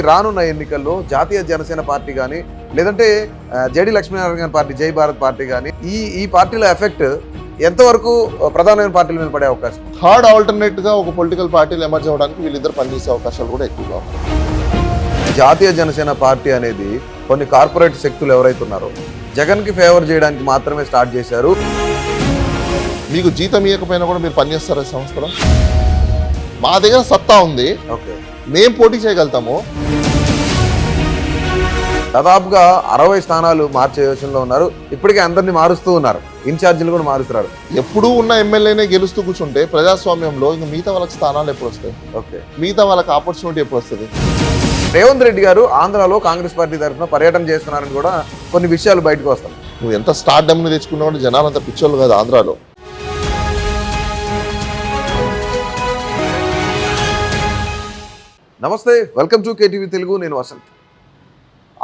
రానున్న ఎన్నికల్లో జాతీయ జనసేన పార్టీ కానీ లేదంటే జేడి లక్ష్మీనారాయణ పార్టీ జై భారత్ పార్టీ కానీ ఈ పార్టీల ఎఫెక్ట్ ఎంతవరకు ప్రధానమైన పార్టీల మీద పడే అవకాశం? థర్డ్ ఆల్టర్నేట్ గా ఒక పొలిటికల్ పార్టీలు ఎమర్జ్ అవ్వడానికి వీళ్ళిద్దరు పనిచేసే అవకాశాలు కూడా ఎక్కువగా ఉన్నాయి. జాతీయ జనసేన పార్టీ అనేది కొన్ని కార్పొరేట్ శక్తులు ఎవరైతే ఉన్నారో జగన్ కి ఫేవర్ చేయడానికి మాత్రమే స్టార్ట్ చేశారు. మీకు జీతం ఇవ్వకపోయినా కూడా మీరు పనిచేస్తారా సంస్థలో? మా దగ్గర సత్తా ఉంది, ఓకే, మేం పోటీ చేయగలుగుతాము. దాదాపుగా 60 స్థానాలు మార్చే యోచనలో ఉన్నారు. ఇప్పటికే అందరినీ మారుస్తూ ఉన్నారు, ఇన్ఛార్జీలు కూడా మారుస్తున్నారు. ఎప్పుడూ ఉన్న ఎమ్మెల్యేనే గెలుస్తూ కూర్చుంటే ప్రజాస్వామ్యంలో ఇంకా మిగతా వాళ్ళకి స్థానాలు ఎప్పుడు వస్తాయి? ఓకే, మిగతా వాళ్ళకి ఆపర్చునిటీ ఎప్పుడు వస్తుంది? రేవంత్ రెడ్డి గారు ఆంధ్రాలో కాంగ్రెస్ పార్టీ తరఫున పర్యటన చేస్తున్నారని కూడా కొన్ని విషయాలు బయటకు వస్తాయి. నువ్వు ఎంత స్టార్ డమ్ని తెచ్చుకున్నా కూడా జనాలు అంత పిచ్చోళ్ళు కాదు ఆంధ్రాలో. నమస్తే, వెల్కమ్ టు కేటీవీ తెలుగు. నేను వసంత్.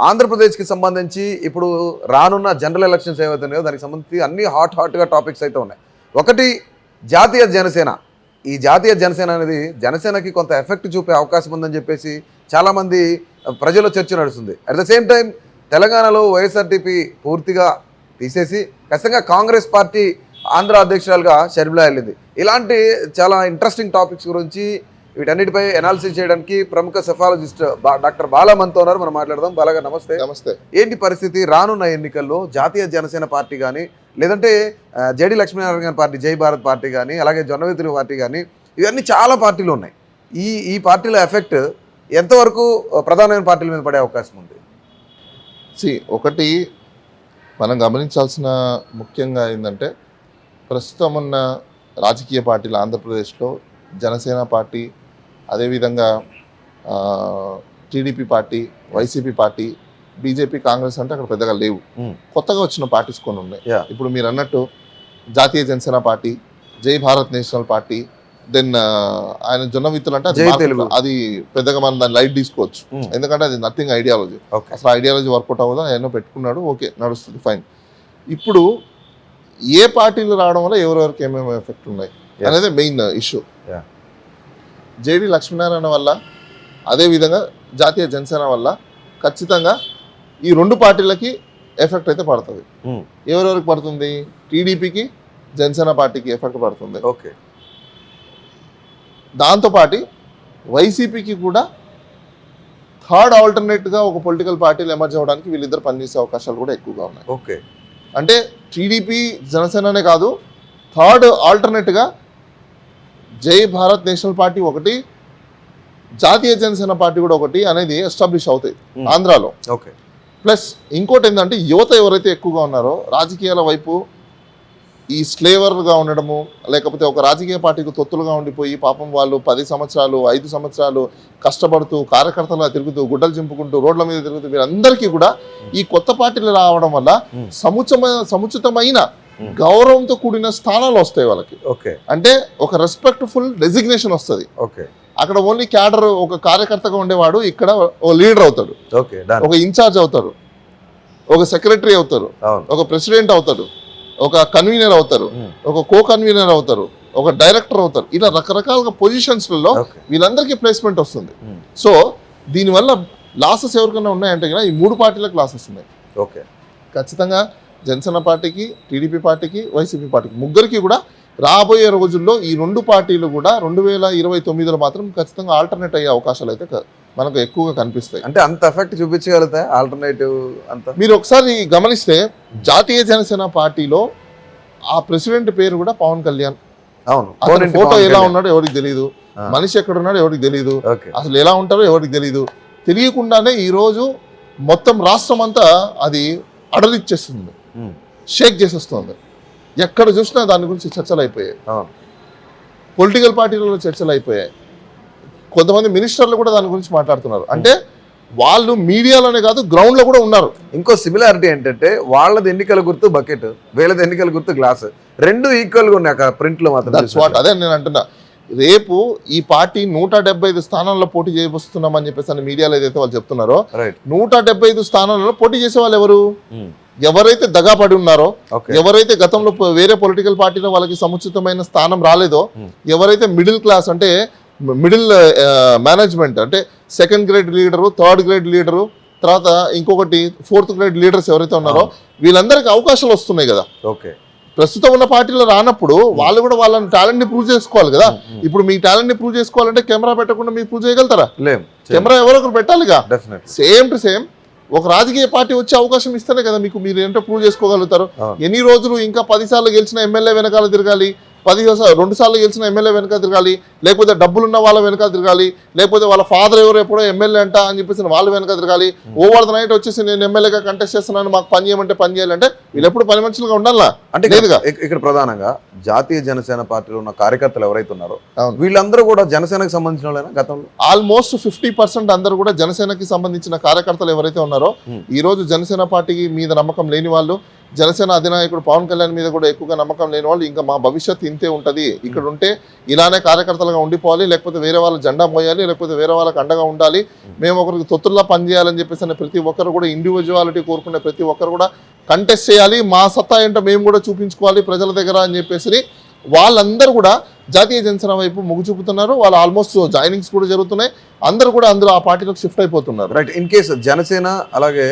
ఆంధ్రప్రదేశ్కి సంబంధించి ఇప్పుడు రానున్న జనరల్ ఎలక్షన్స్ ఏవైతే ఉన్నాయో దానికి సంబంధించి అన్ని హాట్గా టాపిక్స్ అయితే ఉన్నాయి. ఒకటి జాతీయ జనసేన. ఈ జాతీయ జనసేన అనేది జనసేనకి కొంత ఎఫెక్ట్ చూపే అవకాశం ఉందని చెప్పేసి చాలామంది ప్రజల్లో చర్చ నడుస్తుంది. అట్ ద సేమ్ టైం తెలంగాణలో వైఎస్ఆర్టీపీ పూర్తిగా తీసేసి ఖచ్చితంగా కాంగ్రెస్ పార్టీ ఆంధ్ర అధ్యక్షురాలుగా షర్మిలా వెళ్ళింది. ఇలాంటి చాలా ఇంట్రెస్టింగ్ టాపిక్స్ గురించి వీటన్నిటిపై అనాలిసిస్ చేయడానికి ప్రముఖ సెఫాలజిస్ట్ డాక్టర్ బాలా మనతో ఉన్నారు. మనం మాట్లాడదాం. బాలాగా నమస్తే. నమస్తే. ఏంటి పరిస్థితి రానున్న ఎన్నికల్లో జాతీయ జనసేన పార్టీ కానీ లేదంటే జేడి లక్ష్మీనారాయణ పార్టీ జై భారత్ పార్టీ కానీ అలాగే జొన్నవితులు పార్టీ కానీ ఇవన్నీ చాలా పార్టీలు ఉన్నాయి. ఈ పార్టీల ఎఫెక్ట్ ఎంతవరకు ప్రధానమైన పార్టీల మీద పడే అవకాశం ఉంది? ఒకటి మనం గమనించాల్సిన ముఖ్యంగా ఏంటంటే ప్రస్తుతం ఉన్న రాజకీయ పార్టీలు ఆంధ్రప్రదేశ్లో జనసేన పార్టీ, అదేవిధంగా TDP party, YCP party, BJP, Congress అంటే అక్కడ పెద్దగా లేవు. కొత్తగా వచ్చిన పార్టీస్ కొన్ని ఉన్నాయి. ఇప్పుడు మీరు అన్నట్టు జాతీయ జనసేన పార్టీ, జై భారత్ నేషనల్ పార్టీ, దెన్ ఆయన జొన్నవిత్తులు అంటే అది పెద్దగా మనం దాన్ని లైట్ తీసుకోవచ్చు, ఎందుకంటే అది నథింగ్ ఐడియాలజీ. అసలు ఐడియాలజీ వర్కౌట్ అవ్వదా, ఎన్నో పెట్టుకున్నాడు, ఓకే నడుస్తుంది, ఫైన్. ఇప్పుడు ఏ పార్టీలు రావడం వల్ల ఎవరెవరికి ఏమేమి ఎఫెక్ట్ ఉన్నాయి అనేది మెయిన్ ఇష్యూ. జేడి లక్ష్మీనారాయణ వల్ల, అదేవిధంగా జాతీయ జనసేన వల్ల ఖచ్చితంగా ఈ రెండు పార్టీలకి ఎఫెక్ట్ అయితే పడుతుంది. ఎవరెవరికి పడుతుంది? టీడీపీకి, జనసేన పార్టీకి ఎఫెక్ట్ పడుతుంది. ఓకే, దాంతోపాటు వైసీపీకి కూడా థర్డ్ ఆల్టర్నేట్గా ఒక పొలిటికల్ పార్టీలు ఎమర్జ్ అవ్వడానికి వీళ్ళిద్దరు పనిచేసే అవకాశాలు కూడా ఎక్కువగా ఉన్నాయి. ఓకే, అంటే టీడీపీ, జనసేననే కాదు, థర్డ్ ఆల్టర్నేట్గా జై భారత్ నేషనల్ పార్టీ ఒకటి, జాతీయ జనసేన పార్టీ కూడా ఒకటి అనేది ఎస్టాబ్లిష్ అవుతాయి ఆంధ్రాలో. ఓకే, ప్లస్ ఇంకోటి ఏంటంటే యువత ఎవరైతే ఎక్కువగా ఉన్నారో రాజకీయాల వైపు ఈ స్లేవర్గా ఉండడము, లేకపోతే ఒక రాజకీయ పార్టీకి తొత్తులుగా ఉండిపోయి పాపం వాళ్ళు 10 సంవత్సరాలు 5 సంవత్సరాలు కష్టపడుతూ కార్యకర్తలుగా తిరుగుతూ గుడ్డలు చింపుకుంటూ రోడ్ల మీద తిరుగుతూ వీరందరికీ కూడా ఈ కొత్త పార్టీలు రావడం వల్ల సముచితమైన గౌరవంతో కూడిన స్థానాలు వస్తాయి వాళ్ళకి. ఓకే, అంటే ఒక రెస్పెక్ట్ఫుల్ డెసిగ్నేషన్ వస్తుంది. ఓకే, అక్కడ ఓన్లీ క్యాడర్ ఒక కార్యకర్తగా ఉండేవాడు ఇక్కడ ఓ లీడర్ అవుతాడు, ఒక ఇన్ఛార్జ్ అవుతారు, ఒక సెక్రటరీ అవుతారు, ఒక ప్రెసిడెంట్ అవుతారు, ఒక కన్వీనర్ అవుతారు, ఒక కో కన్వీనర్ అవుతారు, ఒక డైరెక్టర్ అవుతారు. ఇలా రకరకాల పొజిషన్స్లలో వీళ్ళందరికీ ప్లేస్మెంట్ వస్తుంది. సో దీనివల్ల లాసెస్ ఎవరికైనా ఉన్నాయంటే కదా ఈ మూడు పార్టీలకు లాసెస్ ఉన్నాయి. ఓకే, ఖచ్చితంగా జనసేన పార్టీకి, టీడీపీ పార్టీకి, వైసీపీ పార్టీకి, ముగ్గురికి కూడా రాబోయే రోజుల్లో ఈ రెండు పార్టీలు కూడా 2029లో మాత్రం ఖచ్చితంగా ఆల్టర్నేట్ అయ్యే అవకాశాలు అయితే మనకు ఎక్కువగా కనిపిస్తాయి. అంటే అంత ఎఫెక్ట్ చూపించగలుగుతాయి ఆల్టర్నేటివ్ అంతా. మీరు ఒకసారి గమనిస్తే జాతీయ జనసేన పార్టీలో ఆ ప్రెసిడెంట్ పేరు కూడా పవన్ కళ్యాణ్. అవును, ఫోటో ఎలా ఉన్నాడో ఎవరికి తెలియదు, మనిషి ఎక్కడ ఉన్నాడో ఎవరికి తెలియదు, అసలు ఎలా ఉంటారో ఎవరికి తెలియదు. తెలియకుండానే ఈరోజు మొత్తం రాష్ట్రం అంతా అది అడలిచ్చేస్తుంది, షేక్ చేసేస్తుంది. ఎక్కడ చూసినా దాని గురించి చర్చలు అయిపోయాయి, పొలిటికల్ పార్టీలలో చర్చలు అయిపోయాయి. కొంతమంది మినిస్టర్లు కూడా దాని గురించి మాట్లాడుతున్నారు. అంటే వాళ్ళు మీడియాలోనే కాదు గ్రౌండ్లో కూడా ఉన్నారు. ఇంకో సిమిలారిటీ ఏంటంటే వాళ్ళది ఎన్నికల గుర్తు బకెట్, వీళ్ళది ఎన్నికల గుర్తు గ్లాస్, రెండు ఈక్వల్గా ఉన్నాయి అక్కడ ప్రింట్లో మాత్రం. అదే నేను అంటున్నా, రేపు ఈ పార్టీ 175 స్థానాల్లో పోటీ చేయబోస్తున్నామని చెప్పేసి అని మీడియాలో ఏదైతే వాళ్ళు చెప్తున్నారో 175 స్థానాలలో పోటీ చేసే వాళ్ళు ఎవరు? ఎవరైతే దగాపడి ఉన్నారో, ఎవరైతే గతంలో వేరే పొలిటికల్ పార్టీలో వాళ్ళకి సముచితమైన స్థానం రాలేదో, ఎవరైతే మిడిల్ క్లాస్ అంటే మిడిల్ మేనేజ్మెంట్ అంటే second grade leader, third grade leader, తర్వాత ఇంకొకటి ఫోర్త్ గ్రేడ్ లీడర్స్ ఎవరైతే ఉన్నారో వీళ్ళందరికీ అవకాశాలు వస్తున్నాయి కదా. ఓకే, ప్రస్తుతం ఉన్న పార్టీలో రానప్పుడు వాళ్ళు కూడా వాళ్ళ టాలెంట్ ని ప్రూవ్ చేసుకోవాలి కదా. ఇప్పుడు మీ టాలెంట్ ని ప్రూవ్ చేసుకోవాలంటే కెమెరా పెట్టకుండా మీరు ప్రూవ్ చేయగలుగుతారా? కెమెరా ఎవరో ఒకరు పెట్టాలిగా. సేమ్ టు సేమ్ ఒక రాజకీయ పార్టీ వచ్చే అవకాశం ఇస్తేనే కదా మీకు మీరు ఏంటో ప్రూవ్ చేసుకోగలుగుతారు. ఎన్ని రోజులు ఇంకా 10 సార్లు గెలిచిన ఎమ్మెల్యే వెనకాల తిరగాలి, 2 సార్లు గెలిచిన ఎమ్మెల్యే వెనక తిరగాలి, లేకపోతే డబ్బులున్న వాళ్ళ వెనక తిరగాలి, లేకపోతే వాళ్ళ ఫాదర్ ఎవరు ఎప్పుడో ఎమ్మెల్యే అంట అని చెప్పేసి వాళ్ళ వెనక తిరగాలి. ఓవర్ ద నైట్ వచ్చేసి నేను ఎమ్మెల్యేగా కంటెస్ట్ చేస్తున్నాను, మాకు పని చేయమంటే పని చేయాలంటే వీళ్ళు ఎప్పుడు పని మనుషులుగా ఉండాలా అంటే లేదుగా. ఇక్కడ ప్రధానంగా జాతీయ జనసేన పార్టీలో ఉన్న కార్యకర్తలు ఎవరైతే ఉన్నారో వీళ్ళందరూ కూడా జనసేనకు సంబంధించిన వాళ్ళైనా గతంలో ఆల్మోస్ట్ 50% అందరూ కూడా జనసేనకి సంబంధించిన కార్యకర్తలు ఎవరైతే ఉన్నారో ఈ రోజు జనసేన పార్టీకి మీద నమ్మకం లేని వాళ్ళు, జనసేన అధినాయకుడు పవన్ కళ్యాణ్ మీద కూడా ఎక్కువగా నమ్మకం లేని వాళ్ళు ఇంకా మా భవిష్యత్తు ఇంతే ఉంటుంది, ఇక్కడ ఉంటే ఇలానే కార్యకర్తలుగా ఉండిపోవాలి, లేకపోతే వేరే వాళ్ళ జెండా మోయాలి, లేకపోతే వేరే వాళ్ళకి అండగా ఉండాలి, మేము ఒకరికి తొత్తుల్లా పనిచేయాలని చెప్పేసి ప్రతి ఒక్కరు కూడా ఇండివిజువాలిటీ కోరుకునే ప్రతి ఒక్కరు కూడా కంటెస్ట్ చేయాలి, మా సత్తా ఏంటో మేము కూడా చూపించుకోవాలి ప్రజల దగ్గర అని చెప్పేసి వాళ్ళందరూ కూడా జాతీయ జనసేన వైపు మొగ్గు చూపుతున్నారు. వాళ్ళు ఆల్మోస్ట్ జాయినింగ్స్ కూడా జరుగుతున్నాయి, అందరూ కూడా అందరూ ఆ పార్టీలోకి షిఫ్ట్ అయిపోతున్నారు. రైట్. ఇన్ కేసు జనసేన అలాగే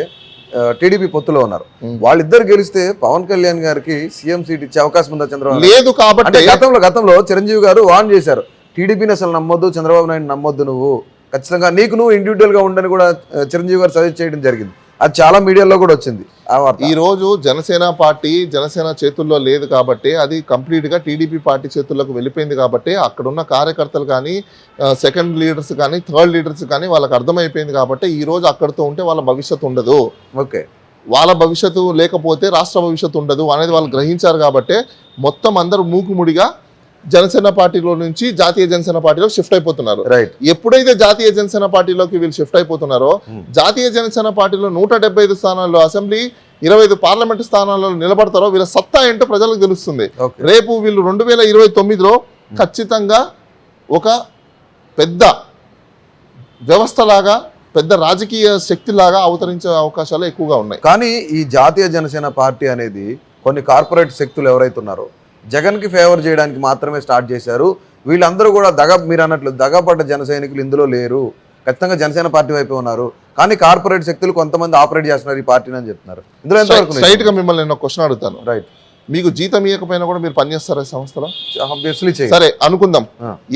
టీడీపీ పొత్తులో ఉన్నారు, వాళ్ళిద్దరు గెలిస్తే పవన్ కళ్యాణ్ గారికి సీఎం సీట్ ఇచ్చే అవకాశం ఉందా చంద్రబాబు? లేదు. కాబట్టి గతంలో చిరంజీవి గారు వార్న్ చేశారు, టీడీపీని అసలు నమ్మొద్దు, చంద్రబాబు నాయుడు నమ్మొద్దు, నువ్వు ఖచ్చితంగా నువ్వు ఇండివిజువల్ గా ఉండని కూడా చిరంజీవి గారు సజెస్ట్ చేయడం జరిగింది. అది చాలా మీడియాలో కూడా వచ్చింది ఆ వార్త. ఈ రోజు జనసేన పార్టీ జనసేన చేతుల్లో లేదు కాబట్టి అది కంప్లీట్ గా టీడీపీ పార్టీ చేతుల్లోకి వెళ్ళిపోయింది కాబట్టి అక్కడ ఉన్న కార్యకర్తలు కానీ సెకండ్ లీడర్స్ కానీ థర్డ్ లీడర్స్ కానీ వాళ్ళకి అర్థమైపోయింది కాబట్టి ఈ రోజు అక్కడితో ఉంటే వాళ్ళ భవిష్యత్తు ఉండదు. ఓకే, వాళ్ళ భవిష్యత్తు లేకపోతే రాష్ట్ర భవిష్యత్తు ఉండదు అనేది వాళ్ళు గ్రహించారు కాబట్టి మొత్తం అందరూ మూకుముడిగా జనసేన పార్టీలో నుంచి జాతీయ జనసేన పార్టీలో షిఫ్ట్ అయిపోతున్నారు. ఎప్పుడైతే జాతీయ జనసేన పార్టీలోకి వీళ్ళు షిఫ్ట్ అయిపోతున్నారో జాతీయ జనసేన పార్టీలో 175 స్థానాల్లో అసెంబ్లీ, 25 పార్లమెంట్ స్థానాల్లో నిలబడతారో వీళ్ళ సత్తా ఏంటో ప్రజలకు తెలుస్తుంది. రేపు వీళ్ళు 2029లో ఖచ్చితంగా ఒక పెద్ద వ్యవస్థలాగా, పెద్ద రాజకీయ శక్తిలాగా అవతరించే అవకాశాలు ఎక్కువగా ఉన్నాయి. కానీ ఈ జాతీయ జనసేన పార్టీ అనేది కొన్ని కార్పొరేట్ శక్తులు ఎవరైతే ఉన్నారో జగన్కి ఫేవర్ చేయడానికి మాత్రమే స్టార్ట్ చేశారు. వీళ్ళందరూ కూడా మీరు అన్నట్లు దగపడ్డ జన సైనికులు ఇందులో లేరు, ఖచ్చితంగా జనసేన పార్టీ వైపే ఉన్నారు. కానీ కార్పొరేట్ శక్తులు కొంతమంది ఆపరేట్ చేస్తున్నారు ఈ పార్టీని అని చెప్తున్నారు. ఇందులో స్ట్రైట్ గా మిమ్మల్ని నేను క్వశ్చన్ అడుగుతాను. రైట్. మీకు జీతం ఇవ్వకపోయినా కూడా మీరు పనిచేస్తారా సంస్థలో? ఆబ్వియస్లీ. సరే అనుకుందాం,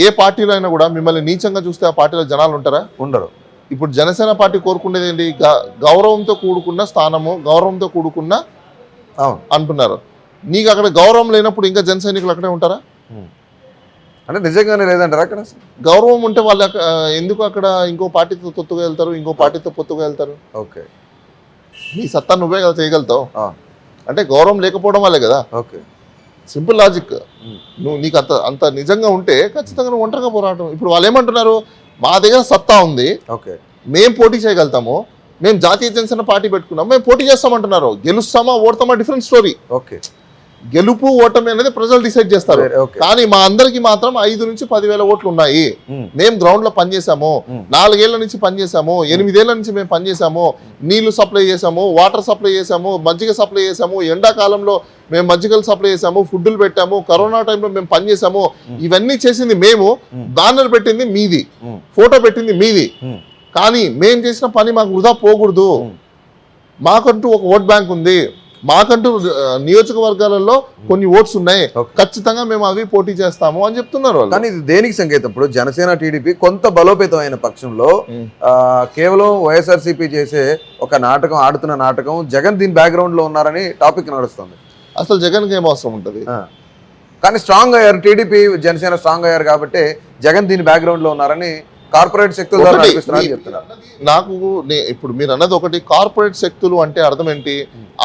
ఏ పార్టీలో అయినా కూడా మిమ్మల్ని నీచంగా చూస్తే ఆ పార్టీలో జనాలు ఉంటారా? ఉండరు. ఇప్పుడు జనసేన పార్టీ కోరుకునేది ఏంటి? గౌరవంతో కూడుకున్న స్థానము, గౌరవంతో కూడుకున్న అంటున్నారు. నీకు అక్కడ గౌరవం లేనప్పుడు ఇంకా జన సైనికులు అక్కడే ఉంటారా? అంటే నిజంగానే లేదంటారా? అక్కడ గౌరవం ఉంటే వాళ్ళు ఎందుకు అక్కడ ఇంకో పార్టీతో తొత్తుగా వెళ్తారు, ఇంకో పార్టీతో పొత్తుగా వెళ్తారు? ఓకే, నీ సత్తా నువ్వే కదా చేయగలుగుతావు. అంటే గౌరవం లేకపోవడం వల్లే కదా. Okay, simple logic. నీకు అంత నిజంగా ఉంటే ఖచ్చితంగా నువ్వు ఒంటరిగా పోరాటం. ఇప్పుడు వాళ్ళు ఏమంటున్నారు, మా దగ్గర సత్తా ఉంది, ఓకే, మేము పోటీ చేయగలుగుతాము, మేము జాతీయ జనసేన పార్టీ పెట్టుకున్నాం, మేము పోటీ చేస్తామంటున్నారు. గెలుస్తామా ఓడతామా డిఫరెంట్ స్టోరీ. ఓకే, గెలుపు ఓటమి అనేది ప్రజలు డిసైడ్ చేస్తారు. కానీ మా అందరికి మాత్రం 5 నుంచి 10,000 ఓట్లు ఉన్నాయి. మేము గ్రౌండ్ లో పనిచేసాము, 4 ఏళ్ల నుంచి పనిచేసాము, 8 ఏళ్ల నుంచి మేము పనిచేసాము, నీళ్లు సప్లై చేసాము, వాటర్ సప్లై చేసాము, మజ్జిగ సప్లై చేసాము, ఎండాకాలంలో మేము మజ్జిగలు సప్లై చేసాము, ఫుడ్లు పెట్టాము, కరోనా టైంలో మేము పనిచేసాము. ఇవన్నీ చేసింది మేము, బ్యానర్ పెట్టింది మీది, ఫోటో పెట్టింది మీది. కానీ మేము చేసిన పని మాకు వృధా పోకూడదు. మాకంటూ ఒక ఓట్ బ్యాంక్ ఉంది, మాకంటూ నియోజకవర్గాలలో కొన్ని ఓట్స్ ఉన్నాయి, ఖచ్చితంగా మేము అవి పోటీ చేస్తాము అని చెప్తున్నారు. కానీ ఇది దేనికి సంకేతం? ఇప్పుడు జనసేన టీడీపీ కొంత బలోపేతమైన పక్షంలో కేవలం వైఎస్ఆర్సీపీ చేసే ఒక నాటకం, ఆడుతున్న నాటకం, జగన్ దీని బ్యాక్గ్రౌండ్ లో ఉన్నారని టాపిక్ నడుస్తుంది. అసలు జగన్కి ఏం అవసరం ఉంటుంది? కానీ స్ట్రాంగ్ అయ్యారు, టీడీపీ జనసేన స్ట్రాంగ్ అయ్యారు కాబట్టి జగన్ దీని బ్యాక్గ్రౌండ్ లో ఉన్నారని కార్పొరేట్ శక్తులు చెప్తున్నారు. నాకు ఇప్పుడు మీరు అన్నది ఒకటి, కార్పొరేట్ శక్తులు అంటే అర్థం ఏంటి?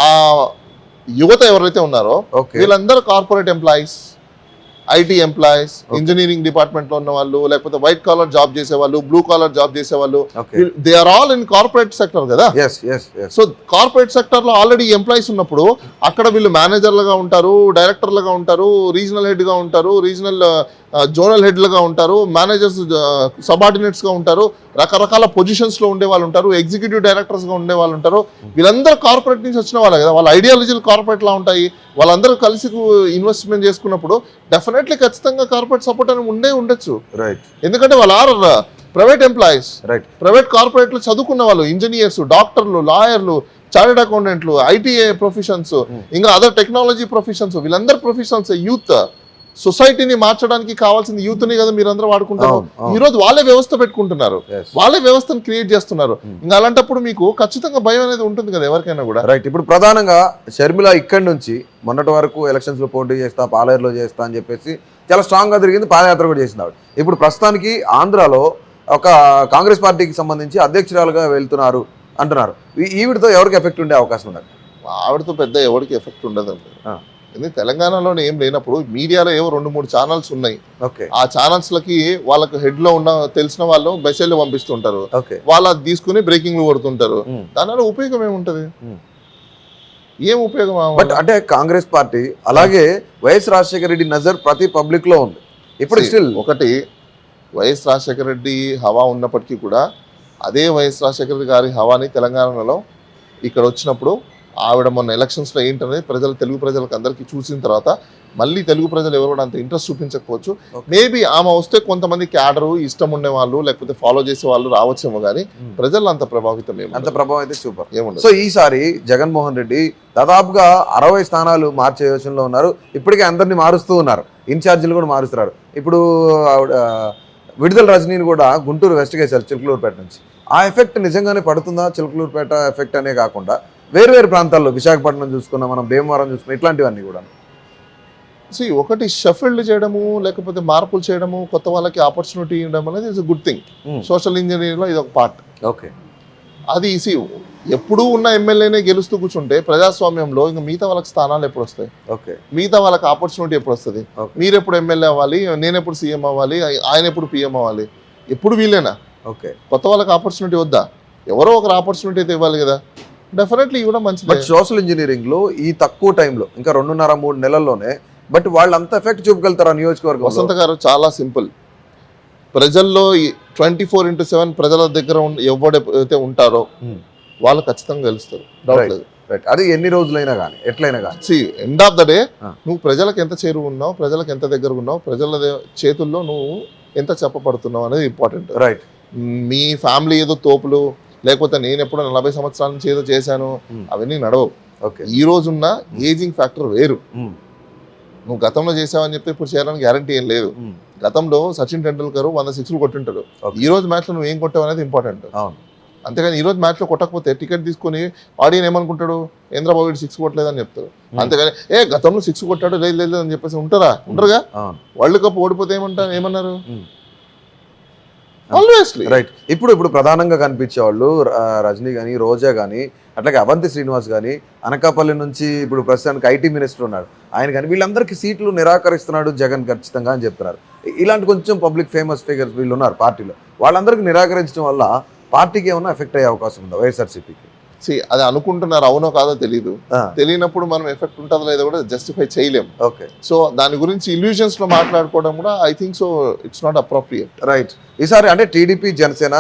ఆ యువత ఎవరైతే ఉన్నారో వీళ్ళందరూ corporate employees, IT employees, engineering department లో ఉన్న వాళ్ళు, లేకపోతే వైట్ కాలర్ జాబ్ చేసేవాళ్ళు, బ్లూ కాలర్ జాబ్ చేసేవాళ్ళు, they are all in corporate sector కదా. సో కార్పొరేట్ సెక్టర్ లో ఆల్రెడీ ఎంప్లాయీస్ ఉన్నప్పుడు అక్కడ వీళ్ళు మేనేజర్లుగా ఉంటారు, డైరెక్టర్లుగా ఉంటారు, రీజనల్ హెడ్ గా ఉంటారు, రీజనల్ జోనల్ హెడ్లుగా ఉంటారు, మేనేజర్స్ సబార్డినేట్స్గా ఉంటారు, రకరకాల పొజిషన్స్లో ఉండే వాళ్ళు ఉంటారు, ఎగ్జిక్యూటివ్ డైరెక్టర్స్గా ఉండే వాళ్ళు ఉంటారు. వీళ్ళందరూ కార్పొరేట్ నుంచి వచ్చిన వాళ్ళే కదా, వాళ్ళ ఐడియాలజీలు కార్పొరేట్లా ఉంటాయి. వాళ్ళందరూ కలిసి ఇన్వెస్ట్మెంట్ చేసుకున్నప్పుడు డెఫినెట్లీ ఖచ్చితంగా కార్పొరేట్ సపోర్ట్ అని ఉండొచ్చు. రైట్. ఎందుకంటే వాళ్ళు are private employees, right. Private కార్పొరేట్లు చదువుకున్న వాళ్ళు, ఇంజనీర్స్, డాక్టర్లు, లాయర్లు, చార్టెడ్ అకౌంటెంట్లు, ఐటీఐ ప్రొఫెషన్స్, ఇంకా అదర్ టెక్నాలజీ ప్రొఫెషన్స్, వీళ్ళందరూ ప్రొఫెషన్స్. యూత్ సొసైటీని మార్చడానికి కావాల్సింది యూత్ని కదా మీరు అందరూ వాడుకుంటారు. ఈ రోజు వాళ్ళే వ్యవస్థ పెట్టుకుంటున్నారు, వాళ్ళే వ్యవస్థను క్రియేట్ చేస్తున్నారు. ఇంకా అలాంటప్పుడు మీకు ఖచ్చితంగా భయం అనేది ఉంటుంది కదా ఎవరికైనా కూడా. రైట్. ఇప్పుడు ప్రధానంగా షర్మిల ఇక్కడి నుంచి మొన్నటి వరకు ఎలక్షన్స్ లో పోటీ చేస్తా, పాలేరులో చేస్తా అని చెప్పేసి చాలా స్ట్రాంగ్ గా తిరిగింది, పాదయాత్ర కూడా చేసింది ఆవిడ. ఇప్పుడు ప్రస్తుతానికి ఆంధ్రాలో ఒక కాంగ్రెస్ పార్టీకి సంబంధించి అధ్యక్షురాలుగా వెళ్తున్నారు అంటున్నారు. ఈవిడతో ఎవరికి ఎఫెక్ట్ ఉండే అవకాశం ఉండదు? ఆవిడతో పెద్ద ఎవరికి ఎఫెక్ట్ ఉండదండి. ఎందుకంటే తెలంగాణలోనే ఏం లేనప్పుడు మీడియాలో ఏవో 2-3 ఛానల్స్ ఉన్నాయి. ఆ ఛానల్స్లకి వాళ్ళకి హెడ్ లో ఉన్న తెలిసిన వాళ్ళు మెసేజ్లు పంపిస్తుంటారు, వాళ్ళు అది తీసుకుని బ్రేకింగ్ కొడుతుంటారు. దానివల్ల ఉపయోగం ఏముంటది? ఏం ఉపయోగం? బట్ అంటే కాంగ్రెస్ పార్టీ అలాగే వైఎస్ రాజశేఖర రెడ్డి నజర్ ప్రతి పబ్లిక్ లో ఉంది. ఇప్పుడు స్టిల్ ఒకటి వైఎస్ రాజశేఖర రెడ్డి హవా ఉన్నప్పటికీ కూడా అదే వైఎస్ రాజశేఖర రెడ్డి గారి హవాని తెలంగాణలో ఇక్కడ వచ్చినప్పుడు ఆవిడ మొన్న ఎలక్షన్స్లో ఏంటనేది తెలుగు ప్రజలకు అందరికీ చూసిన తర్వాత మళ్ళీ తెలుగు ప్రజలు ఎవరు కూడా అంత ఇంట్రెస్ట్ చూపించకపోవచ్చు. మేబీ ఆమె వస్తే కొంతమంది క్యాడరు, ఇష్టం ఉండే వాళ్ళు, లేకపోతే ఫాలో చేసే వాళ్ళు రావచ్చేమో, కానీ ప్రజలు అంత ప్రభావితం సూపర్ ఏముండదు. సో ఈసారి జగన్మోహన్ రెడ్డి దాదాపుగా 60 స్థానాలు మార్చే యోచనలో ఉన్నారు. ఇప్పటికే అందరినీ మారుస్తూ ఉన్నారు, ఇన్ఛార్జీలు కూడా మారుస్తున్నారు. ఇప్పుడు విడుదల రజనీని కూడా గుంటూరు వెస్ట్ కేసారు చిలుకలూరుపేట నుంచి. ఆ ఎఫెక్ట్ నిజంగానే పడుతుందా? చిలుకలూరుపేట ఎఫెక్ట్ అనే కాకుండా వేరు ప్రాంతాల్లో విశాఖపట్నం చూసుకున్నా, మనం భీమవరం చూసుకున్నా, ఇట్లాంటివన్నీ కూడా ఒకటి షఫిల్డ్ చేయడము, లేకపోతే మార్పులు చేయడము, కొత్త వాళ్ళకి ఆపర్చునిటీ ఇవ్వడం అనేది ఇస్ గుడ్ థింగ్. సోషల్ ఇంజనీరింగ్లో ఇది ఒక పార్ట్. ఓకే. అది ఎప్పుడూ ఉన్న ఎమ్మెల్యేనే గెలుస్తూ కూర్చుంటే ప్రజాస్వామ్యంలో ఇంకా మిగతా వాళ్ళకి స్థానాలు ఎప్పుడు వస్తాయి? ఓకే. మిగతా వాళ్ళకి ఆపర్చునిటీ ఎప్పుడు వస్తుంది? మీరు ఎప్పుడు ఎమ్మెల్యే అవ్వాలి, నేను ఎప్పుడు సీఎం అవ్వాలి, ఆయన ఎప్పుడు పిఎం అవ్వాలి? ఎప్పుడు వీళ్ళేనా? ఓకే. కొత్త వాళ్ళకి ఆపర్చునిటీ వద్దా? ఎవరో ఒకరు ఆపర్చునిటీ అయితే ఇవ్వాలి కదా. డెఫినెట్లీ ఇవ్వడం మంచిది. బట్ సోషల్ ఇంజనీరింగ్ లో ఈ తక్కువ టైంలో, ఇంకా 2.5-3 నెలల్లోనే, బట్ వాళ్ళు అంత ఎఫెక్ట్ చూపగలుగుతారా నియోజకవర్గం? వసంత గారు, చాలా సింపుల్. ప్రజల్లో 24/7 ప్రజల దగ్గర ఎవరైతే ఉంటారో వాళ్ళు ఖచ్చితంగా గెలుస్తారు, డౌట్ లేదు. అది ఎన్ని రోజులైనా కానీ, ఎట్లయినా కానీ, ఎండ్ ఆఫ్ ద డే నువ్వు ప్రజలకు ఎంత చేరువ ఉన్నావు, ప్రజలకు ఎంత దగ్గర ఉన్నావు, ప్రజల చేతుల్లో నువ్వు ఎంత చెప్పబడుతున్నావు అనేది ఇంపార్టెంట్. రైట్. మీ ఫ్యామిలీ ఏదో తోపులు, లేకపోతే నేను ఎప్పుడో 40 సంవత్సరాల నుంచి ఏదో చేశాను, అవన్నీ నడవవు. ఈ రోజున్న ఏజింగ్ ఫ్యాక్టర్ వేరు. నువ్వు గతంలో చేసావని చెప్పి ఇప్పుడు చేయడానికి గ్యారంటీ ఏం లేదు. గతంలో సచిన్ టెండూల్కర్ 100 సిక్స్లు కొట్టింటారు. ఈ రోజు మ్యాచ్లో నువ్వు ఏం కొట్టావు అనేది ఇంపార్టెంట్. అంతేగాని ఈ రోజు మ్యాచ్లో కొట్టకపోతే టికెట్ తీసుకుని ఆడియన్ ఏమనుకుంటాడు, చంద్రబాబు 6 కొట్టలేదని చెప్తారు. అంతేగాని గతంలో 6 కొట్టాడు లేదు అని చెప్పేసి ఉండరుగా. వరల్డ్ కప్ ఓడిపోతే ఏమన్నారు? రైట్. ఇప్పుడు ప్రధానంగా కనిపించే వాళ్ళు రజనీ కానీ, రోజా కానీ, అట్లాగే అవంతి శ్రీనివాస్ కానీ, అనకాపల్లి నుంచి ఇప్పుడు ప్రస్తుతానికి ఐటీ మినిస్టర్ ఉన్నాడు ఆయన కానీ, వీళ్ళందరికీ సీట్లు నిరాకరిస్తున్నాడు జగన్ ఖచ్చితంగా అని చెప్తున్నారు. ఇలాంటి కొంచెం పబ్లిక్ ఫేమస్ ఫిగర్స్ వీళ్ళు ఉన్నారు పార్టీలో, వాళ్ళందరికీ నిరాకరించడం వల్ల పార్టీకి ఏమైనా ఎఫెక్ట్ అయ్యే అవకాశం ఉందా వైఎస్ఆర్సీపీకి? అది అనుకుంటున్నారు, అవునో కాదో తెలియదు. తెలియనప్పుడు మనం ఎఫెక్ట్ ఉంటుందో లేదో కూడా జస్టిఫై చేయలేం. ఓకే. సో దాని గురించి ఇల్యూజన్స్ లో మాట్లాడుకోవడం కూడా I think so it's not appropriate. Right. ఈసారి అంటే టీడీపీ జనసేన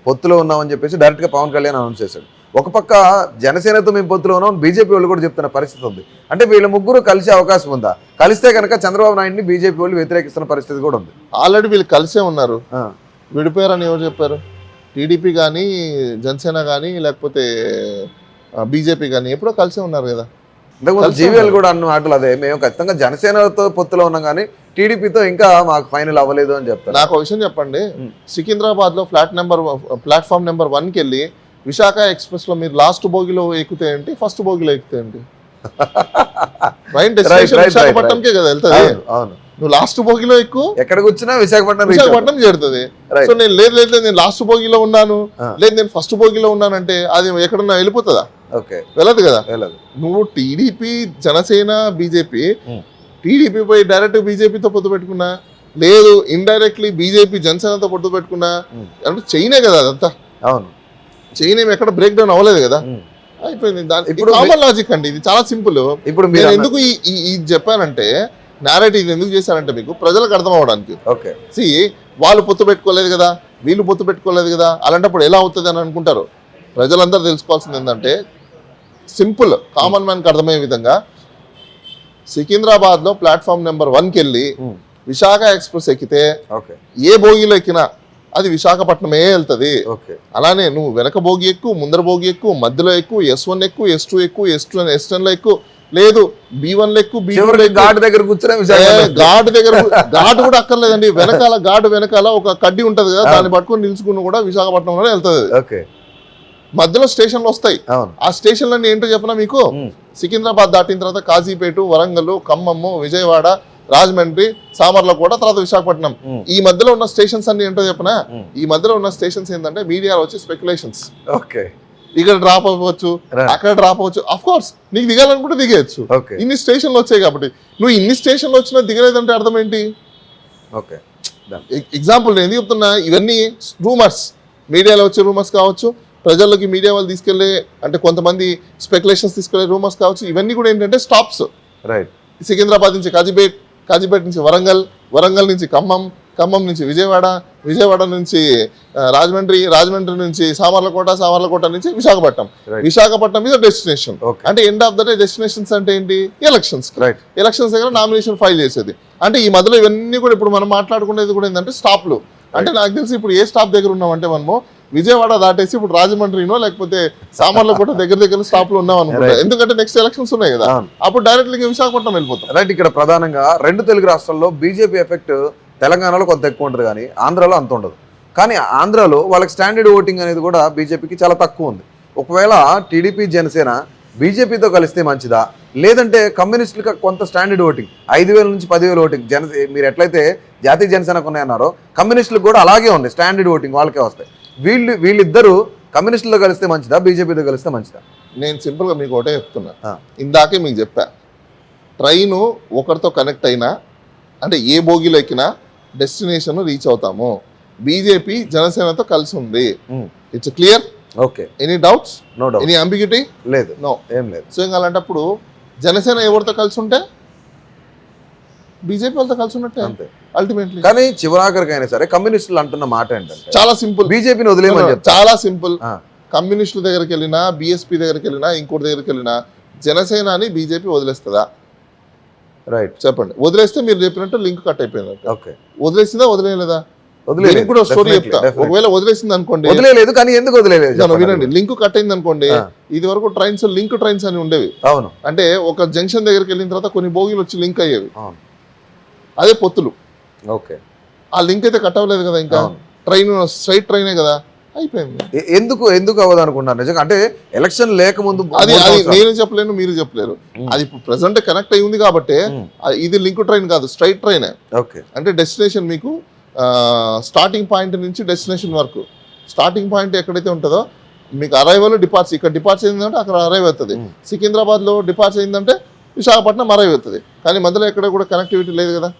పొత్తులో ఉన్నామని చెప్పేసి డైరెక్ట్ గా పవన్ కళ్యాణ్ అనౌన్స్ చేశాడు. ఒక పక్క జనసేనతో మేము పొత్తులో ఉన్నాం, బీజేపీ వాళ్ళు కూడా చెప్తున్న పరిస్థితి ఉంది. అంటే వీళ్ళ ముగ్గురు కలిసే అవకాశం ఉందా? కలిస్తే కనుక చంద్రబాబు నాయుడిని బీజేపీ వాళ్ళు వ్యతిరేకిస్తున్న పరిస్థితి కూడా ఉంది. ఆల్రెడీ వీళ్ళు కలిసే ఉన్నారు, విడిపోయారని ఎవరు చెప్పారు? టీడీపీ కానీ, జనసేన కానీ, లేకపోతే బీజేపీ కానీ ఎప్పుడో కలిసే ఉన్నారు కదా. జీవీఎల్ కూడా అన్న మాటలు అదే, మేము ఖచ్చితంగా జనసేనతో పొత్తులో ఉన్నాం కానీ టీడీపీతో ఇంకా మాకు ఫైనల్ అవ్వలేదు అని చెప్తారు. నాకు ఒక విషయం చెప్పండి, సికింద్రాబాద్ లో ప్లాట్ఫామ్ నెంబర్ 1కి వెళ్ళి విశాఖ ఎక్స్ప్రెస్ లో మీరు లాస్ట్ బోగిలో ఎక్కితే ఏంటి, ఫస్ట్ బోగిలో ఎక్కితే ఏంటి? విశాఖపట్నంకే కదా వెళ్తుంది. అవును. నువ్వు లాస్ట్ బోగిలో ఎక్కువ ఎక్కడికి వచ్చినా విశాఖపట్నం చేరుతుంది. సో నేను లేదు నేను లాస్ట్ బోగిలో ఉన్నాను, లేదు నేను ఫస్ట్ బోగిలో ఉన్నానంటే అది ఎక్కడన్నా వెళ్ళిపోతుందా? వెళ్ళదు కదా. నువ్వు టీడీపీ, జనసేన, బీజేపీ, టీడీపీ పోయి డైరెక్ట్ బీజేపీతో పొత్తు పెట్టుకున్నా, లేదు ఇండైరెక్ట్లీ బీజేపీ జనసేనతో పొత్తు పెట్టుకున్నా, అంటే చైనే కదా అదంతా. అవును. చైన్ ఏమి ఎక్కడ బ్రేక్ డౌన్ అవ్వలేదు కదా, అయిపోయింది. ఇప్పుడు కామన్ లాజిక్ అండి, ఇది చాలా సింపుల్. ఇప్పుడు నేను ఎందుకు ఇది చెప్పానంటే నేరేటివ్ ఎందుకు చేశారంటే మీకు ప్రజలకు అర్థం అవ్వడానికి. ఓకే. వాళ్ళు పొత్తు పెట్టుకోలేదు కదా, వీళ్ళు పొత్తు పెట్టుకోలేదు కదా, అలాంటప్పుడు ఎలా అవుతుంది అని అనుకుంటారు. ప్రజలందరూ తెలుసుకోవాల్సింది ఏంటంటే సింపుల్ కామన్ మ్యాన్కి అర్థమయ్యే విధంగా సికింద్రాబాద్లో ప్లాట్ఫామ్ నెంబర్ 1కి వెళ్ళి విశాఖ ఎక్స్ప్రెస్ ఎక్కితే ఏ బోగిలో ఎక్కినా అది విశాఖపట్నమే వెళ్తుంది. అలానే నువ్వు వెనక బోగి ఎక్కువ, ముందర బోగి ఎక్కువ, మధ్యలో ఎక్కువ, S1 ఎక్కువ, S2 ఎక్కువ, S10 లో ఎక్కువ, లేదు B1 లో ఎక్కువ, ఘాట్ దగ్గర కూర్చొని ఘాట్ కూడా అక్కర్లేదండి. వెనకాల ఘాటు వెనకాల ఒక కడ్డీ ఉంటది కదా, దాన్ని పట్టుకొని నిలుచుకుని కూడా విశాఖపట్నంలోనే వెళ్తుంది. మధ్యలో స్టేషన్లు వస్తాయి. ఆ స్టేషన్లన్నీ ఏంటో చెప్పనా మీకు, సికింద్రాబాద్ దాటిన తర్వాత కాజీపేట, వరంగల్, ఖమ్మం, విజయవాడ, రాజమండ్రి, సామర్లకోట, తర్వాత విశాఖపట్నం. ఈ మధ్యలో ఉన్న స్టేషన్స్ అన్ని ఏంటో చెప్పనా, ఈ మధ్యలో ఉన్న స్టేషన్స్ ఏంటంటే మీడియాలో వచ్చి స్పెక్యులేషన్స్. ఇక్కడ డ్రాప్ అవ్వచ్చు, అక్కడ డ్రాప్ అవ్వచ్చు. అఫ్ కోర్స్ నీకు దిగాలనుకుంటే దిగేయచ్చు. ఇన్ని స్టేషన్లు వచ్చాయి కాబట్టి నువ్వు ఇన్ని స్టేషన్లు వచ్చినా దిగలేదంటే అర్థం ఏంటి? ఎగ్జాంపుల్ నేను ఎందుకు చెప్తున్నా, ఇవన్నీ రూమర్స్, మీడియాలో వచ్చే రూమర్స్ కావచ్చు, ప్రజల్లోకి మీడియా వాళ్ళు తీసుకెళ్లే అంటే కొంతమంది స్పెక్యులేషన్స్ తీసుకెళ్లే రూమర్స్ కావచ్చు. ఇవన్నీ కూడా ఏంటంటే స్టాప్స్. సికింద్రాబాద్ నుంచి కాజీపేట నుంచి వరంగల్, వరంగల్ నుంచి ఖమ్మం నుంచి విజయవాడ నుంచి రాజమండ్రి నుంచి సామర్లకోట నుంచి విశాఖపట్నం మీద డెస్టినేషన్. అంటే end of the day destinations అంటే ఏంటి? ఎలక్షన్స్ దగ్గర నామినేషన్ ఫైల్ చేసేది. అంటే ఈ మధ్యలో ఇవన్నీ కూడా ఇప్పుడు మనం మాట్లాడుకునేది కూడా ఏంటంటే స్టాప్లు. అంటే నాకు తెలిసి ఇప్పుడు ఏ స్టాప్ దగ్గర ఉన్నామంటే మనము విజయవాడ దాటేసి ఇప్పుడు రాజమండ్రినో లేకపోతే సామర్లకోట దగ్గర స్టాప్ లో ఉన్నాం అనుకుంటా. ఎందుకంటే నెక్స్ట్ ఎలక్షన్స్ ఉన్నాయి కదా, అప్పుడు డైరెక్ట్లీ విశాఖపట్నం వెళ్ళిపోతాం. రైట్. ఇక్కడ ప్రధానంగా 2 తెలుగు రాష్ట్రాల్లో బీజేపీ ఎఫెక్ట్ తెలంగాణలో కొంత ఎక్కువ ఉంటుంది కానీ ఆంధ్రాలో అంత ఉండదు. కానీ ఆంధ్రాలో వాళ్ళకి స్టాండర్డ్ ఓటింగ్ అనేది కూడా బీజేపీకి చాలా తక్కువ ఉంది. ఒకవేళ టీడీపీ జనసేన బీజేపీతో కలిస్తే మంచిదా, లేదంటే కమ్యూనిస్టులకు కొంత స్టాండర్డ్ ఓటింగ్ 5,000 నుంచి 10,000 ఓటింగ్ మీరు ఎట్లయితే జాతీయ జనసేనకు ఉన్నాయన్నారో కమ్యూనిస్టులకు కూడా అలాగే ఉంది, స్టాండర్డ్ ఓటింగ్ వాళ్ళకే వస్తాయి. వీళ్ళిద్దరూ కమ్యూనిస్టులతో కలిస్తే మంచిదా, బీజేపీతో కలిస్తే మంచిదా? నేను సింపుల్గా మీకు ఒకటే చెప్తున్నా, ఇందాకే మీకు చెప్పా, ట్రైను ఒకరితో కనెక్ట్ అయినా అంటే ఏ బోగిలో ఎక్కినా డెస్టినేషన్ రీచ్ అవుతాము. బీజేపీ జనసేనతో కలిసి ఉంది. It's clear. Okay. Any doubts? No doubt. Any ambiguity? లేదు. నో, ఏం లేదు. సో ఇంకా అలాంటప్పుడు జనసేన ఎవరితో కలిసి ఉంటే బీజేపీ వాళ్ళతో కలిసి ఉన్నట్టే అంతే అల్టిమేట్లీ. కానీ చివరాఖరికైనా సరే కమ్యూనిస్టులు అంటున్న మాట ఏంటంటే చాలా సింపుల్, బీజేపీని వదిలేమని చెప్తారు. చాలా సింపుల్. కమ్యూనిస్టుల దగ్గరికి వెళ్ళినా, బీఎస్పీ దగ్గరికి వెళ్ళినా, ఇంకోటి దగ్గరికి వెళ్ళినా జనసేనని బీజేపీ వదిలేస్తుందా? రైట్, చెప్పండి. వదిలేస్తే మీరు చెప్పినట్టు లింక్ కట్ అయిపోయింది. ఓకే. వదిలేసిందా, వదిలేదా? కూడా స్టోరీ చెప్తా. ఒకవేళ వదిలేసింది అనుకోండి, వదిలేదు కానీ ఎందుకు వదిలేదు వినండి. లింక్ కట్ అయింది అనుకోండి, ఇది వరకు ట్రైన్స్ లింక్ ట్రైన్స్ అని ఉండేవి. అవును. అంటే ఒక జంక్షన్ దగ్గరికి వెళ్ళిన తర్వాత కొన్ని బోగీలు వచ్చి లింక్ అయ్యేవి. అదే పొత్తులు. ఓకే. ఆ లింక్ అయితే కట్ అవ్వలేదు కదా, ఇంకా ట్రైన్ స్ట్రైట్ ట్రైనే కదా, అయిపోయింది. ఎందుకు అవ్వదు అనుకున్నారు నిజంగా? అంటే ఎలక్షన్ లేకముందు అది నేను చెప్పలేను, మీరు చెప్పలేరు. అది ఇప్పుడు ప్రెసెంట్ కనెక్ట్ అయి ఉంది కాబట్టి ఇది లింక్ ట్రైన్ కాదు, స్ట్రైట్ ట్రైనే. ఓకే. అంటే డెస్టినేషన్ మీకు స్టార్టింగ్ పాయింట్ నుంచి డెస్టినేషన్ వరకు, స్టార్టింగ్ పాయింట్ ఎక్కడైతే ఉంటుందో మీకు అరైవల్ డిపార్చర్, ఇక్కడ డిపార్చర్ అయిందంటే అక్కడ అరైవ్ అవుతుంది. సికింద్రాబాద్లో డిపార్చర్ అయిందంటే విశాఖపట్నం అరైవ్ అవుతుంది. కానీ మధ్యలో ఎక్కడ కూడా కనెక్టివిటీ లేదు కదా,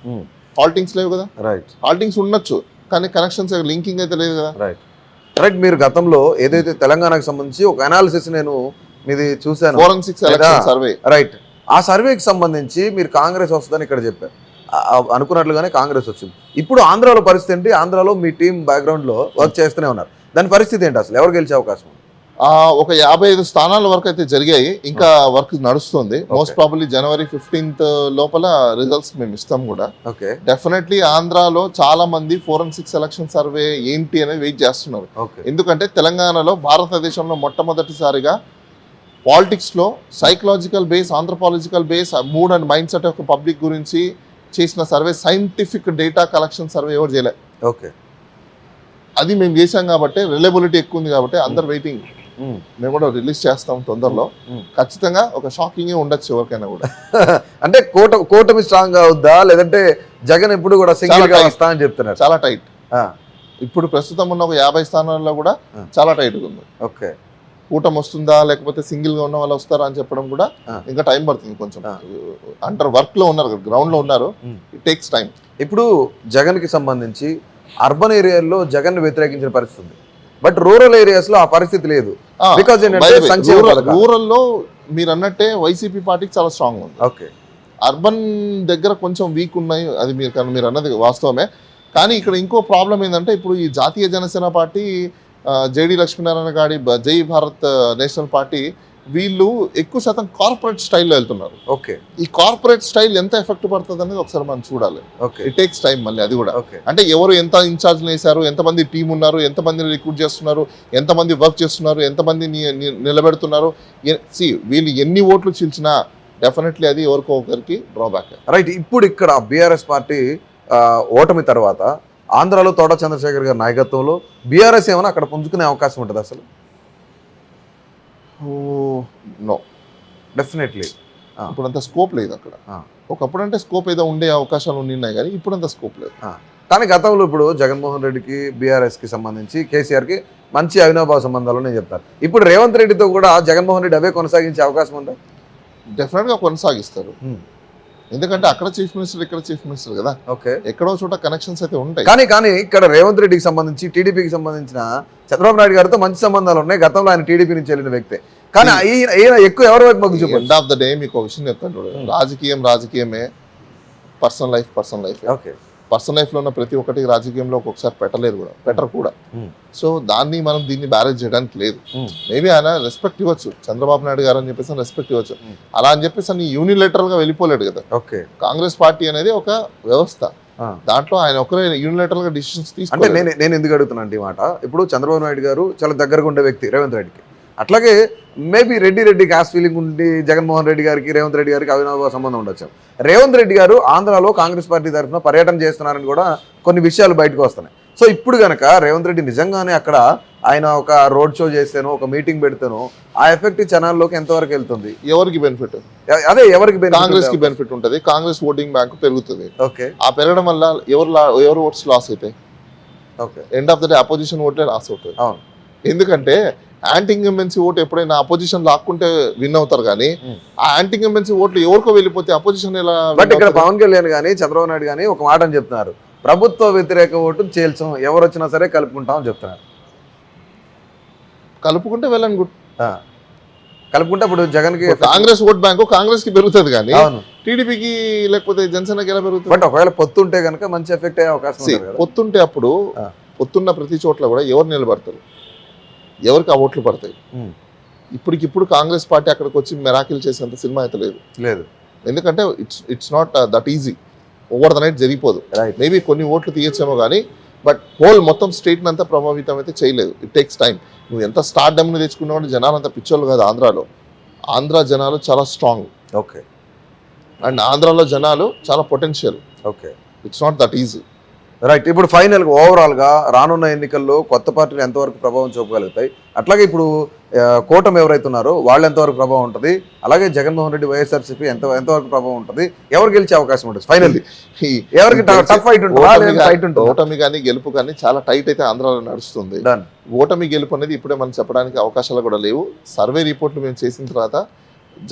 హాల్టింగ్స్ లేవు కదా. రైట్. హాల్టింగ్స్ ఉండొచ్చు కానీ కనెక్షన్స్ లింకింగ్ అయితే లేదు కదా. రైట్. రైట్. మీరు గతంలో ఏదైతే తెలంగాణకు సంబంధించి ఒక అనాలిసిస్ నేను మీది చూశాను, ఫోరెన్సిక్ ఎలక్షన్ సర్వే. రైట్. ఆ సర్వేకి సంబంధించి మీరు కాంగ్రెస్ వస్తుందని ఇక్కడ చెప్పారు, అనుకున్నట్లుగానే కాంగ్రెస్ వచ్చింది. ఇప్పుడు ఆంధ్రాలో పరిస్థితి ఏంటి? ఆంధ్రాలో మీ టీం బ్యాక్గ్రౌండ్లో వర్క్ చేస్తూనే ఉన్నారు, దాని పరిస్థితి ఏంటి? అసలు ఎవరు గెలిచే అవకాశం? ఒక 55 స్థానాల వరకు అయితే జరిగాయి, ఇంకా వర్క్ నడుస్తుంది. మోస్ట్ ప్రాబబ్లీ January 15th లోపల రిజల్ట్స్ మేము ఇస్తాం కూడా. ఓకే. డెఫినెట్లీ ఆంధ్రాలో చాలా మంది ఫోరెన్సిక్ సెలక్షన్ సర్వే ఏంటి అనేది వెయిట్ చేస్తున్నారు. ఎందుకంటే తెలంగాణలో భారతదేశంలో మొట్టమొదటిసారిగా పాలిటిక్స్లో psychological base, anthropological base, mood and mind set of public గురించి చేసిన survey, scientific data collection survey ఎవరు చేయలే. ఓకే. అది మేము చేసాం కాబట్టి రిలయబిలిటీ ఎక్కువ ఉంది కాబట్టి అందరు వెయిటింగ్. మేము కూడా రిలీజ్ చేస్తాం తొందరలో. ఖచ్చితంగా ఒక షాకింగ్ ఉండొచ్చు ఎవరికైనా కూడా. అంటే కూటమి స్ట్రాంగ్ అవుద్దా, లేదంటే జగన్ ఇప్పుడు కూడా సింగిల్ గా వస్తా అని చెప్తున్నారు? చాలా టైట్. ఇప్పుడు ప్రస్తుతం ఉన్న ఒక 50 స్థానాల్లో కూడా చాలా టైట్ ఉంది. ఓకే. కూటమి వస్తుందా లేకపోతే సింగిల్ గా ఉన్న వాళ్ళు వస్తారా అని చెప్పడం కూడా ఇంకా టైం పడుతుంది కొంచెం. అంటారు వర్క్ లో ఉన్నారు, గ్రౌండ్ లో ఉన్నారు, ఇట్ టేక్స్ టైం. ఇప్పుడు జగన్ కి సంబంధించి అర్బన్ ఏరియాల్లో జగన్ వ్యతిరేకించిన పరిస్థితి ఉంది, బట్ రూరల్ ఏరియాస్ లో ఆ పరిస్థితి లేదు. బికాజ్ రూరల్ లో మీరు అన్నట్టే వైసీపీ పార్టీకి చాలా స్ట్రాంగ్ ఉంది. ఓకే. అర్బన్ దగ్గర కొంచెం వీక్ ఉన్నాయి, అది మీరు అన్నది వాస్తవమే. కానీ ఇక్కడ ఇంకో ప్రాబ్లం ఏంటంటే ఇప్పుడు ఈ జాతీయ జనసేన పార్టీ, జేడి లక్ష్మీనారాయణ గారి జై భారత్ నేషనల్ పార్టీ, వీళ్ళు ఎక్కువ శాతం కార్పొరేట్ స్టైల్లో వెళ్తున్నారు. ఓకే, ఈ కార్పొరేట్ స్టైల్ ఎంత ఎఫెక్ట్ పడుతుంది అనేది ఒకసారి మనం చూడాలి. ఓకే, ఇట్ టేక్స్ టైం మళ్ళీ అది కూడా. ఓకే, అంటే ఎవరు ఎంత ఇన్ఛార్జ్లు వేశారు, ఎంతమంది టీం ఉన్నారు, ఎంతమందిని రిక్రూట్ చేస్తున్నారు, ఎంతమంది వర్క్ చేస్తున్నారు, ఎంతమంది నిలబెడుతున్నారు, వీళ్ళు ఎన్ని ఓట్లు చీల్చినా డెఫినెట్లీ అది ఎవరికో ఒకరికి డ్రాబ్యాక్. రైట్. ఇప్పుడు ఇక్కడ బీఆర్ఎస్ పార్టీ ఓటమి తర్వాత ఆంధ్రాలో తోట చంద్రశేఖర్ గారి నాయకత్వంలో బీఆర్ఎస్ ఏమైనా అక్కడ పుంజుకునే అవకాశం ఉంటుంది అసలు? No, definitely. ఇప్పుడంత స్కోప్ లేదు అక్కడ. ఒకప్పుడు అంటే స్కోప్ ఏదో ఉండే అవకాశాలు ఉన్నాయి కానీ ఇప్పుడంత స్కోప్ లేదు. కానీ గతంలో ఇప్పుడు జగన్మోహన్ రెడ్డికి బీఆర్ఎస్కి సంబంధించి కేసీఆర్కి మంచి అవినాభావ సంబంధాలు నేను చెప్తాను. ఇప్పుడు రేవంత్ రెడ్డితో కూడా జగన్మోహన్ రెడ్డి అవే కొనసాగించే అవకాశం ఉందా? డెఫినెట్గా కొనసాగిస్తారు. ఎందుకంటే అక్కడ చీఫ్ మినిస్టర్, ఇక్కడ చీఫ్ మినిస్టర్ కదా. ఓకే, ఎక్కడో చోట కనెక్షన్స్ అయితే ఉంటాయి. కానీ ఇక్కడ రేవంత్ రెడ్డికి సంబంధించి టీడీపీకి సంబంధించిన చంద్రబాబు నాయుడు గారితో మంచి సంబంధాలు ఉన్నాయి. గతంలో ఆయన టీడీపీ నుంచి వెళ్ళిన వ్యక్తే. కానీ ఈయన ఎక్కువ ఎవరి వైపు మొగ్గు చూపారు? ఎండ్ ఆఫ్ ద డే మీకు ఒక విషయం చెప్తాను, రాజకీయమే, పర్సనల్ లైఫ్. ఓకే, పర్సనల్ లైఫ్లో ఉన్న ప్రతి ఒక్కటి రాజకీయంలో ఒక్కొక్కసారి పెట్టరు కూడా. సో దీన్ని బ్యారేజ్ చేయడానికి లేదు. మేబీ ఆయన రెస్పెక్ట్ ఇవ్వచ్చు, చంద్రబాబు నాయుడు గారు అని చెప్పేసి రెస్పెక్ట్ ఇవ్వచ్చు. అలా అని చెప్పేసి అని యూనిలేటరల్ గా వెళ్ళిపోలేడు కదా. ఓకే, కాంగ్రెస్ పార్టీ అనేది ఒక వ్యవస్థ, దాంట్లో ఆయన ఒకరే యూనిలేటరల్ గా డిసిషన్స్ తీసుకుంటే. నేను ఎందుకు అడుగుతున్నాను ఈ మాట, ఇప్పుడు చంద్రబాబు నాయుడు గారు చాలా దగ్గరగా ఉండే వ్యక్తి రేవంత్ రెడ్డికి. అట్లాగే మేబీ రెడ్డి క్యాస్ట్ ఫీలింగ్ ఉండి జగన్మోహన్ రెడ్డి గారికి రేవంత్ రెడ్డి గారికి అవినాభావ సంబంధం ఉండొచ్చు. రేవంత్ రెడ్డి గారు ఆంధ్రాలో కాంగ్రెస్ పార్టీ తరఫున పర్యటన చేస్తున్నారని కూడా కొన్ని విషయాలు బయటకు వస్తున్నాయి. సో ఇప్పుడు కనుక రేవంత్ రెడ్డి నిజంగానే అక్కడ ఆయన ఒక రోడ్ షో చేస్తేనో ఒక మీటింగ్ పెడితేనో ఆ ఎఫెక్ట్ ఛానల్లోకి ఎంతవరకు వెళ్తుంది? ఎవరికి బెనిఫిట్? అదే ఎవరికి? కాంగ్రెస్ కి బెనిఫిట్ ఉంటుంది, కాంగ్రెస్ ఓటింగ్ బ్యాంక్ పెరుగుతుంది. ఓకే, ఆ పెరగడం వల్ల ఎవరు ఓట్స్ లాస్ అవుతాయి? Okay, end of the day opposition ఓట్లే లాస్ అవుతాయి. అవును, ఎందుకంటే యాంటీ ఇన్కంబెన్సీ ఓటు ఎప్పుడైనా అపోజిషన్ లాక్కుంటే విన్ అవుతారు, కానీ ఆ యాంటీ ఇన్కంబెన్సీ ఓట్లు ఎవరికో వెళ్ళిపోతే అపోజిషన్ ఎలా? బట్ ఇక్కడ పవన్ కళ్యాణ్ కానీ చంద్రబాబు నాయుడు కానీ ఒక మాట అని చెప్తున్నారు, ప్రభుత్వ వ్యతిరేక ఓటు చేల్చాం, ఎవరు వచ్చినా సరే కలుపుకుంటాం అని చెప్తున్నారు. కలుపుకుంటే వెళ్ళని గుడ్, కలుపుకుంటే ఇప్పుడు జగన్ కి కాంగ్రెస్ ఓట్ బ్యాంకు కాంగ్రెస్ కి పెరుగుతుంది, కానీ టీడీపీకి లేకపోతే జనసేనకి ఎలా పెరుగుతుంది? బట్ ఒకవేళ పొత్తుంటే కనుక మంచి ఎఫెక్ట్ అయ్యే అవకాశం ఉంది కదా. పొత్తుంటే అప్పుడు పొత్తున్న ప్రతి చోట్ల కూడా ఎవరు నిలబడతారు, ఎవరికి ఆ ఓట్లు పడతాయి. ఇప్పటికిప్పుడు కాంగ్రెస్ పార్టీ అక్కడికి వచ్చి మెరాకిల్ చేసేంత సినిమా అయితే లేదు. ఎందుకంటే it's not that easy, over the night జరిగిపోదు. మేబీ కొన్ని ఓట్లు తీయచ్చేమో కానీ బట్ హోల్ మొత్తం స్టేట్ని అంతా ప్రభావితం అయితే చేయలేదు. It takes time. నువ్వు ఎంత స్టార్ డమ్ని తెచ్చుకున్నావు అంటే జనాలు అంత పిచ్చోళ్ళు కాదు. ఆంధ్ర జనాలు చాలా స్ట్రాంగ్. ఓకే, అండ్ ఆంధ్రాలో జనాలు చాలా potential. Okay, it's not that easy. Right. ఇప్పుడు ఫైనల్గా ఓవరాల్గా రానున్న ఎన్నికల్లో కొత్త పార్టీలు ఎంతవరకు ప్రభావం చూపగలుగుతాయి, అట్లాగే ఇప్పుడు కూటమి ఎవరైతే ఉన్నారో వాళ్ళు ఎంతవరకు ప్రభావం ఉంటుంది, అలాగే జగన్మోహన్ రెడ్డి వైఎస్ఆర్సీపీ ఎంతవరకు ప్రభావం ఉంటుంది, ఎవరు గెలిచే అవకాశం ఉంటుంది ఫైనల్లీ? ఎవరికి టఫ్ ఫైట్ ఉంటుంది? ఓటమి కానీ గెలుపు కానీ చాలా టైట్ అయితే ఆంధ్రాలో నడుస్తుంది. ఓటమి గెలుపు అనేది ఇప్పుడే మనం చెప్పడానికి అవకాశాలు కూడా లేవు. సర్వే రిపోర్ట్లు మేము చేసిన తర్వాత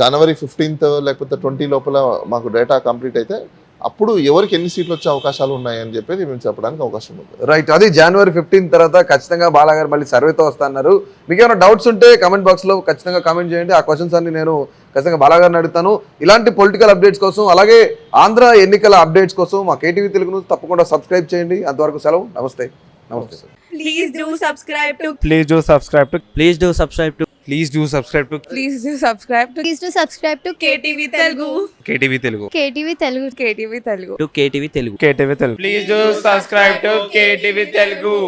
జనవరి 15 లేకపోతే 20 లోపల మాకు డేటా కంప్లీట్ అయితే అప్పుడు ఎవరికి ఎన్ని సీట్లు వచ్చే అవకాశాలు ఉన్నాయని చెప్పేది మేము చెప్పడానికి అవకాశం ఉంది. రైట్. అది జనవరి 15 తర్వాత ఖచ్చితంగా బాలాగారు మళ్ళీ సర్వేతో వస్తున్నారు. మీకు ఏమైనా డౌట్స్ ఉంటే కామెంట్ బాక్స్లో ఖచ్చితంగా కామెంట్ చేయండి. ఆ క్వశ్చన్స్ అన్ని నేను ఖచ్చితంగా బాలాగారిని అడుగుతాను. ఇలాంటి పొలిటికల్ అప్డేట్స్ కోసం అలాగే ఆంధ్ర ఎన్నికల అప్డేట్స్ కోసం మా కేటీవీ తెలుగును తప్పకుండా సబ్స్క్రైబ్ చేయండి. అంతవరకు సెలవు. నమస్తే. నమస్తే. Please do subscribe to. Please do subscribe to. Please do subscribe to. Please do subscribe to. Please do subscribe to. Please do subscribe to KTV Telugu. KTV Telugu. KTV Telugu. KTV Telugu. to KTV Telugu. KTV Telugu. Please do subscribe to KTV Telugu.